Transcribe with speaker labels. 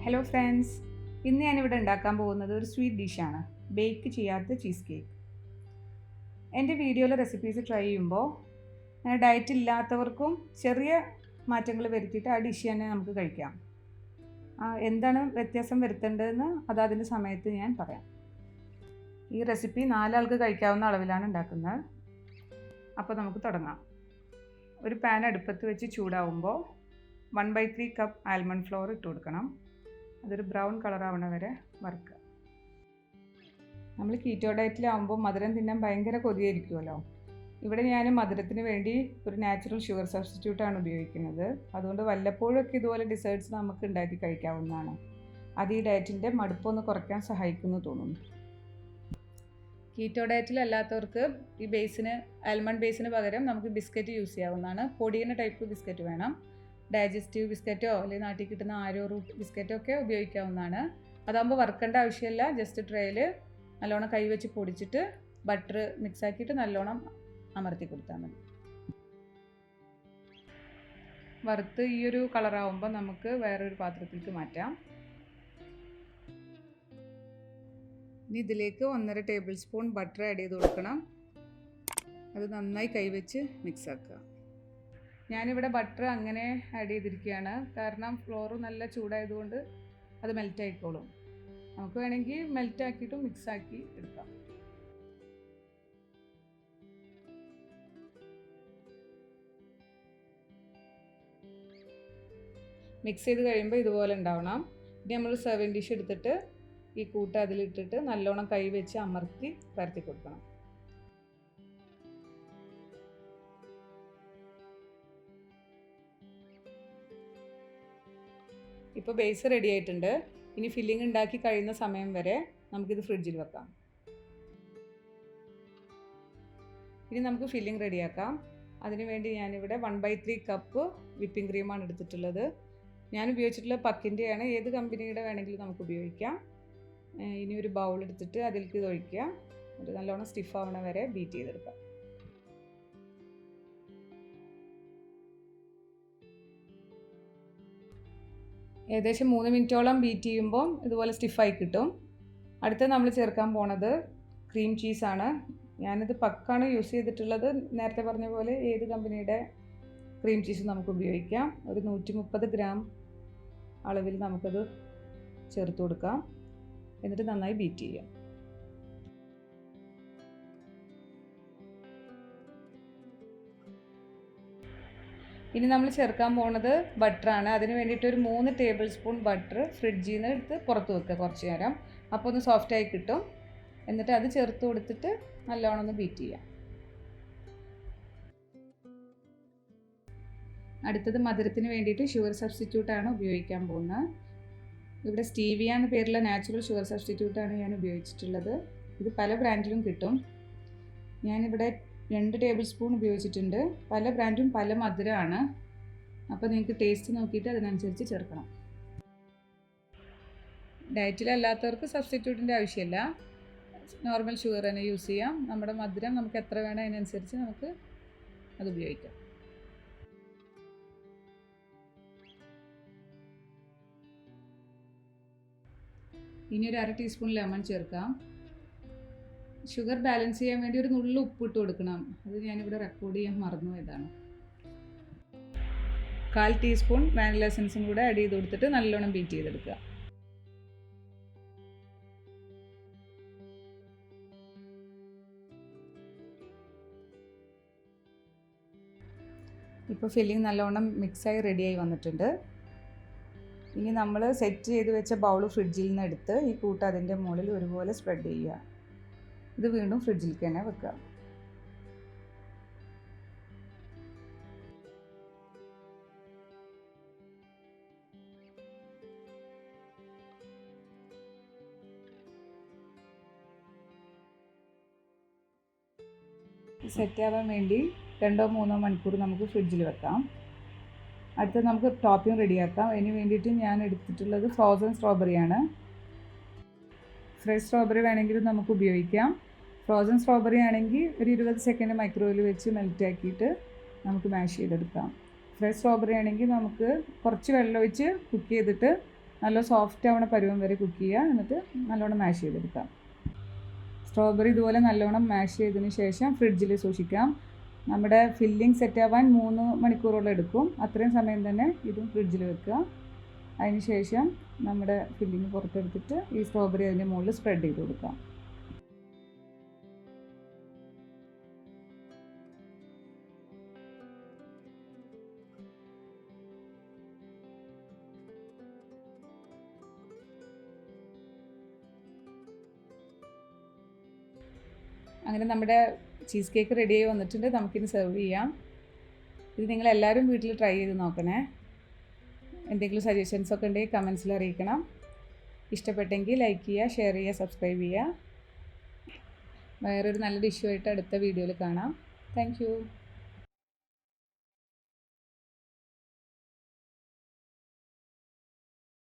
Speaker 1: Hello friends, ഇന്ന് ഞാനിവിടെ ഉണ്ടാക്കാൻ പോകുന്നത് ഒരു സ്വീറ്റ് ഡിഷാണ്, ബേക്ക് ചെയ്യാത്ത ചീസ് കേക്ക്. എൻ്റെ വീഡിയോയിലെ റെസിപ്പീസ് ട്രൈ ചെയ്യുമ്പോൾ ഡയറ്റ് ഇല്ലാത്തവർക്കും ചെറിയ മാറ്റങ്ങൾ വരുത്തിയിട്ട് ആ ഡിഷ് തന്നെ നമുക്ക് കഴിക്കാം. എന്താണ് വ്യത്യാസം വരുത്തേണ്ടതെന്ന് അതിൻ്റെ സമയത്ത് ഞാൻ പറയാം. ഈ റെസിപ്പി 4 ആൾക്ക് കഴിക്കാവുന്ന അളവിലാണ് ഉണ്ടാക്കുന്നത്. അപ്പോൾ നമുക്ക് തുടങ്ങാം. ഒരു പാൻ അടുപ്പത്ത് വെച്ച് ചൂടാവുമ്പോൾ 1/3 കപ്പ് ആൽമണ്ട് ഫ്ലോർ ഇട്ട് കൊടുക്കണം. അതൊരു ബ്രൗൺ കളർ ആവണ വരെ വറുക്കുക. നമ്മൾ കീറ്റോ ഡയറ്റിലാവുമ്പോൾ മധുരം തിന്നാൻ ഭയങ്കര കൊതിയായിരിക്കുമല്ലോ. ഇവിടെ ഞാൻ മധുരത്തിന് വേണ്ടി ഒരു നാച്ചുറൽ ഷുഗർ സബ്സ്റ്റിറ്റ്യൂട്ടാണ് ഉപയോഗിക്കുന്നത്. അതുകൊണ്ട് വല്ലപ്പോഴൊക്കെ ഇതുപോലെ ഡിസേർട്ട്സ് നമുക്ക് ഉണ്ടാക്കി കഴിക്കാവുന്നതാണ്. അത് ഈ ഡയറ്റിൻ്റെ മടുപ്പൊന്ന് കുറയ്ക്കാൻ സഹായിക്കുന്നു തോന്നുന്നു. കീറ്റോ ഡയറ്റിലല്ലാത്തവർക്ക് ഈ ആൽമണ്ട് ബേസിന് പകരം നമുക്ക് ബിസ്ക്കറ്റ് യൂസ് ചെയ്യാവുന്നതാണ്. പൊടിയുന്ന ടൈപ്പ് ബിസ്ക്കറ്റ് വേണം. ഡൈജസ്റ്റീവ് ബിസ്ക്കറ്റോ അല്ലെങ്കിൽ നാട്ടിൽ കിട്ടുന്ന ആരോ റൂട്ട് ബിസ്ക്കറ്റോ ഒക്കെ ഉപയോഗിക്കാവുന്നതാണ്. അതാകുമ്പോൾ വറുക്കേണ്ട ആവശ്യമില്ല. ജസ്റ്റ് ട്രേയിൽ നല്ലോണം കൈ വെച്ച് പൊടിച്ചിട്ട് ബട്ടർ മിക്സ് ആക്കിയിട്ട് നല്ലോണം അമർത്തി കൊടുത്താൽ മതി. വറുത്ത് ഈ ഒരു കളറാവുമ്പോൾ നമുക്ക് വേറൊരു പാത്രത്തിലേക്ക് മാറ്റാം. ഇനി ഇതിലേക്ക് 1.5 ടേബിൾ സ്പൂൺ ബട്ടർ ആഡ് ചെയ്ത് കൊടുക്കണം. അത് നന്നായി കൈവച്ച് മിക്സ് ആക്കുക. ഞാനിവിടെ ബട്ടർ അങ്ങനെ ആഡ് ചെയ്തിരിക്കുകയാണ്, കാരണം ഫ്ലോർ നല്ല ചൂടായതുകൊണ്ട് അത് മെൽറ്റ് ആയിക്കോളും. നമുക്ക് വേണമെങ്കിൽ മെൽറ്റ് ആക്കിയിട്ടും മിക്സ് ആക്കി എടുക്കാം. മിക്സ് ചെയ്ത് കഴിയുമ്പോൾ ഇതുപോലെ ഉണ്ടാവണം. ഇനി നമ്മൾ സെർവിങ് ഡിഷ് എടുത്തിട്ട് ഈ കൂട്ട് അതിലിട്ടിട്ട് നല്ലോണം കൈ വെച്ച് അമർത്തി പരത്തി കൊടുക്കണം. ഇപ്പോൾ ബേസ് റെഡി ആയിട്ടുണ്ട്. ഇനി ഫില്ലിംഗ് ഉണ്ടാക്കി കഴിയുന്ന സമയം വരെ നമുക്കിത് ഫ്രിഡ്ജിൽ വെക്കാം. ഇനി നമുക്ക് ഫില്ലിംഗ് റെഡിയാക്കാം. അതിനുവേണ്ടി ഞാനിവിടെ 1/3 കപ്പ് വിപ്പിംഗ് ക്രീമാണ് എടുത്തിട്ടുള്ളത്. ഞാൻ ഉപയോഗിച്ചിട്ടുള്ള പക്കിൻ്റെയാണ്. ഏത് കമ്പനിയുടെ വേണമെങ്കിലും നമുക്ക് ഉപയോഗിക്കാം. ഇനി ഒരു ബൗൾ എടുത്തിട്ട് അതിലേക്ക് ഇത് ഒഴിക്കുക. എന്നിട്ട് നല്ലോണം സ്റ്റിഫ് ആവണ വരെ ബീറ്റ് ചെയ്തെടുക്കാം. ഏകദേശം 3 മിനിറ്റോളം ബീറ്റ് ചെയ്യുമ്പോൾ ഇതുപോലെ സ്റ്റിഫായി കിട്ടും. അടുത്ത് നമ്മൾ ചേർക്കാൻ പോണത് ക്രീം ചീസാണ്. ഞാനിത് പക്കാണ് യൂസ് ചെയ്തിട്ടുള്ളത്. നേരത്തെ പറഞ്ഞ പോലെ ഏത് കമ്പനിയുടെ ക്രീം ചീസ് നമുക്ക് ഉപയോഗിക്കാം. ഒരു 130 ഗ്രാം അളവിൽ നമുക്കത് ചേർത്ത് കൊടുക്കാം. എന്നിട്ട് നന്നായി ബീറ്റ് ചെയ്യാം. ഇനി നമ്മൾ ചേർക്കാൻ പോകുന്നത് ബട്ടറാണ്. അതിന് വേണ്ടിയിട്ട് ഒരു 3 ടേബിൾ സ്പൂൺ ബട്ടർ ഫ്രിഡ്ജിൽ നിന്ന് എടുത്ത് പുറത്ത് വെക്കുക കുറച്ച് നേരം. അപ്പോൾ ഒന്ന് സോഫ്റ്റായി കിട്ടും. എന്നിട്ട് അത് ചേർത്ത് കൊടുത്തിട്ട് നല്ലോണം ഒന്ന് ബീറ്റ് ചെയ്യാം. അടുത്തത് മധുരത്തിന് വേണ്ടിയിട്ട് ഷുഗർ സബ്സ്റ്റിറ്റ്യൂട്ടാണ് ഉപയോഗിക്കാൻ പോകുന്നത്. ഇവിടെ സ്റ്റീവിയ എന്ന പേരുള്ള നാച്ചുറൽ ഷുഗർ സബ്സ്റ്റിറ്റ്യൂട്ടാണ് ഞാൻ ഉപയോഗിച്ചിട്ടുള്ളത്. ഇത് പല ബ്രാൻഡിലും കിട്ടും. ഞാനിവിടെ 2 ടേബിൾ സ്പൂൺ ഉപയോഗിച്ചിട്ടുണ്ട്. പല ബ്രാൻഡും പല മധുരമാണ്. അപ്പോൾ നിങ്ങൾക്ക് ടേസ്റ്റ് നോക്കിയിട്ട് അതിനനുസരിച്ച് ചേർക്കണം. ഡയറ്റിലല്ലാത്തവർക്ക് സബ്സ്റ്റിറ്റ്യൂട്ടിൻ്റെ ആവശ്യമില്ല. നോർമൽ ഷുഗർ തന്നെ യൂസ് ചെയ്യാം. നമ്മുടെ മധുരം നമുക്ക് എത്ര വേണം അതിനനുസരിച്ച് നമുക്ക് അത് ഉപയോഗിക്കാം. ഇനി ഒരു 1/2 ടീസ്പൂൺ ലെമൺ ചേർക്കാം. ഷുഗർ ബാലൻസ് ചെയ്യാൻ വേണ്ടി ഒരു നുള്ളു ഉപ്പിട്ട് കൊടുക്കണം. അത് ഞാനിവിടെ റെക്കോർഡ് ചെയ്യാൻ മറന്നു പോയതാണ്. 1/4 ടീസ്പൂൺ വാനില എസൻസും കൂടെ ആഡ് ചെയ്ത് കൊടുത്തിട്ട് നല്ലോണം ബീറ്റ് ചെയ്തെടുക്കുക. ഇപ്പോൾ ഫില്ലിംഗ് നല്ലോണം മിക്സായി റെഡിയായി വന്നിട്ടുണ്ട്. ഇനി നമ്മൾ സെറ്റ് ചെയ്ത് വെച്ച ബൗൾ ഫ്രിഡ്ജിൽ നിന്ന് എടുത്ത് ഈ കൂട്ട് അതിൻ്റെ മുകളിൽ ഒരുപോലെ സ്പ്രെഡ് ചെയ്യുക. ഇത് വീണ്ടും ഫ്രിഡ്ജിലേക്ക് തന്നെ വെക്കുക. സെറ്റ് ആവാൻ വേണ്ടി 2-3 മണിക്കൂർ നമുക്ക് ഫ്രിഡ്ജിൽ വെക്കാം. അടുത്തത് നമുക്ക് ടോപ്പിംഗ് റെഡിയാക്കാം. അതിന് വേണ്ടിയിട്ട് ഞാൻ എടുത്തിട്ടുള്ളത് ഫ്രോസൺ സ്ട്രോബെറിയാണ്. ഫ്രഷ് സ്ട്രോബെറി വേണമെങ്കിലും നമുക്ക് ഉപയോഗിക്കാം. ഫ്രോസൺ സ്ട്രോബെറി ആണെങ്കിൽ ഒരു 20 സെക്കൻഡ് മൈക്രോവേവിൽ വെച്ച് മെൽറ്റ് ആക്കിയിട്ട് നമുക്ക് മാഷ് ചെയ്തെടുക്കാം. ഫ്രഷ് സ്ട്രോബെറി ആണെങ്കിൽ നമുക്ക് കുറച്ച് വെള്ളം ഒഴിച്ച് കുക്ക് ചെയ്തിട്ട് നല്ല സോഫ്റ്റ് ആവണ പരുവം വരെ കുക്ക് ചെയ്യുക. എന്നിട്ട് നല്ലോണം മാഷ് ചെയ്തെടുക്കാം. സ്ട്രോബെറി ഇതുപോലെ നല്ലോണം മാഷ് ചെയ്തതിന് ശേഷം ഫ്രിഡ്ജിൽ സൂക്ഷിക്കാം. നമ്മുടെ ഫില്ലിംഗ് സെറ്റ് ആവാൻ 3 മണിക്കൂറോളം എടുക്കും. അത്രയും സമയം തന്നെ ഇതും ഫ്രിഡ്ജിൽ വെക്കുക. അതിന് ശേഷം നമ്മുടെ ഫില്ലിങ് പുറത്തെടുത്തിട്ട് ഈ സ്ട്രോബെറി അതിൻ്റെ മുകളിൽ സ്പ്രെഡ് ചെയ്ത് കൊടുക്കാം. അങ്ങനെ നമ്മുടെ ചീസ് കേക്ക് റെഡിയായി വന്നിട്ടുണ്ട്. നമുക്കിനി സെർവ് ചെയ്യാം. ഇത് നിങ്ങളെല്ലാവരും വീട്ടിൽ ട്രൈ ചെയ്ത് നോക്കണേ. എന്തെങ്കിലും സജഷൻസൊക്കെ ഉണ്ടെങ്കിൽ കമൻസിൽ അറിയിക്കണം. ഇഷ്ടപ്പെട്ടെങ്കിൽ ലൈക്ക് ചെയ്യുക, ഷെയർ ചെയ്യുക, സബ്സ്ക്രൈബ് ചെയ്യുക. വേറൊരു നല്ല ഡിഷുമായിട്ട് അടുത്ത വീഡിയോയിൽ കാണാം. താങ്ക്